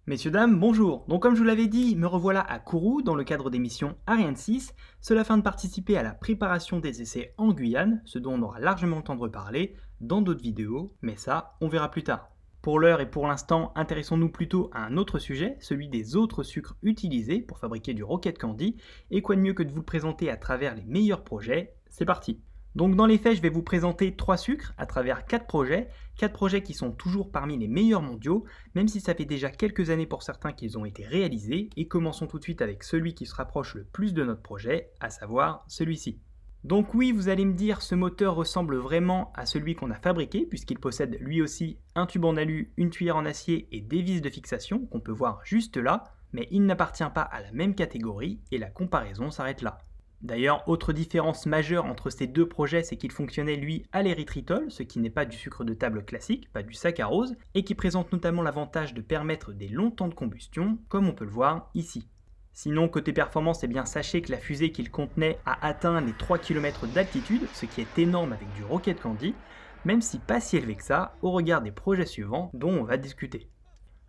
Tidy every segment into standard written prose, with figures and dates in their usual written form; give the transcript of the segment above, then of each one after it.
Messieurs, dames, bonjour. Donc comme je vous l'avais dit, me revoilà à Kourou dans le cadre des missions Ariane 6, cela afin de participer à la préparation des essais en Guyane, ce dont on aura largement le temps de reparler dans d'autres vidéos, mais ça, on verra plus tard. Pour l'heure et pour l'instant, intéressons-nous plutôt à un autre sujet, celui des autres sucres utilisés pour fabriquer du Rocket Candy, et quoi de mieux que de vous le présenter à travers les meilleurs projets. C'est parti. Donc dans les faits, je vais vous présenter 3 sucres à travers 4 projets qui sont toujours parmi les meilleurs mondiaux, même si ça fait déjà quelques années pour certains qu'ils ont été réalisés, et commençons tout de suite avec celui qui se rapproche le plus de notre projet, à savoir celui-ci. Donc oui, vous allez me dire, ce moteur ressemble vraiment à celui qu'on a fabriqué, puisqu'il possède lui aussi un tube en alu, une tuyère en acier et des vis de fixation, qu'on peut voir juste là, mais il n'appartient pas à la même catégorie, et la comparaison s'arrête là. D'ailleurs, autre différence majeure entre ces deux projets, c'est qu'il fonctionnait lui à l'érythritol, ce qui n'est pas du sucre de table classique, pas du saccharose, et qui présente notamment l'avantage de permettre des longs temps de combustion, comme on peut le voir ici. Sinon, côté performance, sachez que la fusée qu'il contenait a atteint les 3 km d'altitude, ce qui est énorme avec du Rocket Candy, même si pas si élevé que ça, au regard des projets suivants dont on va discuter.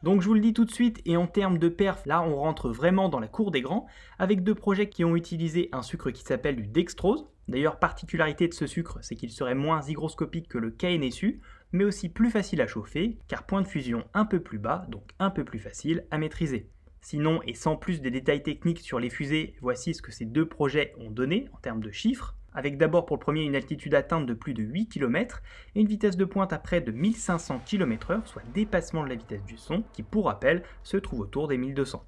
Donc je vous le dis tout de suite, et en termes de perf, là on rentre vraiment dans la cour des grands, avec deux projets qui ont utilisé un sucre qui s'appelle du dextrose. D'ailleurs, particularité de ce sucre, c'est qu'il serait moins hygroscopique que le KNSU, mais aussi plus facile à chauffer, car point de fusion un peu plus bas, donc un peu plus facile à maîtriser. Sinon, et sans plus de détails techniques sur les fusées, voici ce que ces deux projets ont donné en termes de chiffres, avec d'abord pour le premier une altitude atteinte de plus de 8 km et une vitesse de pointe à près de 1500 km/h, soit dépassement de la vitesse du son, qui pour rappel se trouve autour des 1200.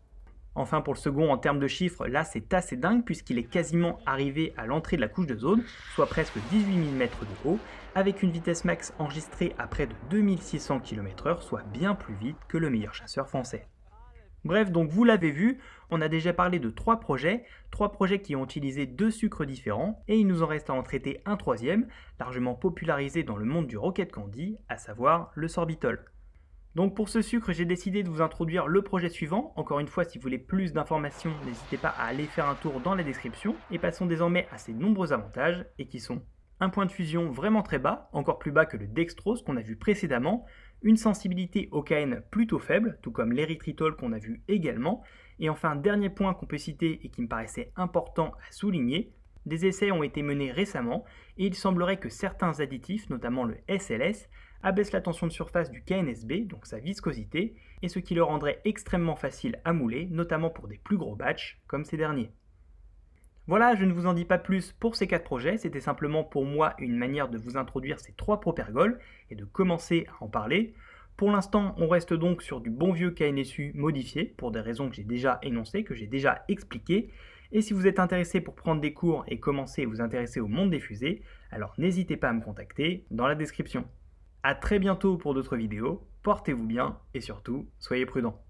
Enfin pour le second, en termes de chiffres, là c'est assez dingue puisqu'il est quasiment arrivé à l'entrée de la couche d'ozone, soit presque 18 000 mètres de haut, avec une vitesse max enregistrée à près de 2600 km/h, soit bien plus vite que le meilleur chasseur français. Bref, donc vous l'avez vu, on a déjà parlé de 3 projets qui ont utilisé 2 sucres différents, et il nous en reste à en traiter un troisième, largement popularisé dans le monde du Rocket Candy, à savoir le sorbitol. Donc pour ce sucre, j'ai décidé de vous introduire le projet suivant. Encore une fois, si vous voulez plus d'informations, n'hésitez pas à aller faire un tour dans la description, et passons désormais à ses nombreux avantages, et qui sont un point de fusion vraiment très bas, encore plus bas que le dextrose qu'on a vu précédemment, une sensibilité au KN plutôt faible, tout comme l'érythritol qu'on a vu également, et enfin dernier point qu'on peut citer et qui me paraissait important à souligner, des essais ont été menés récemment et il semblerait que certains additifs, notamment le SLS, abaissent la tension de surface du KNSB, donc sa viscosité, et ce qui le rendrait extrêmement facile à mouler, notamment pour des plus gros batchs comme ces derniers. Voilà, je ne vous en dis pas plus pour ces 4 projets, c'était simplement pour moi une manière de vous introduire ces 3 propergols et de commencer à en parler. Pour l'instant, on reste donc sur du bon vieux KNSU modifié, pour des raisons que j'ai déjà énoncées, que j'ai déjà expliquées. Et si vous êtes intéressé pour prendre des cours et commencer à vous intéresser au monde des fusées, alors n'hésitez pas à me contacter dans la description. A très bientôt pour d'autres vidéos, portez-vous bien et surtout, soyez prudents.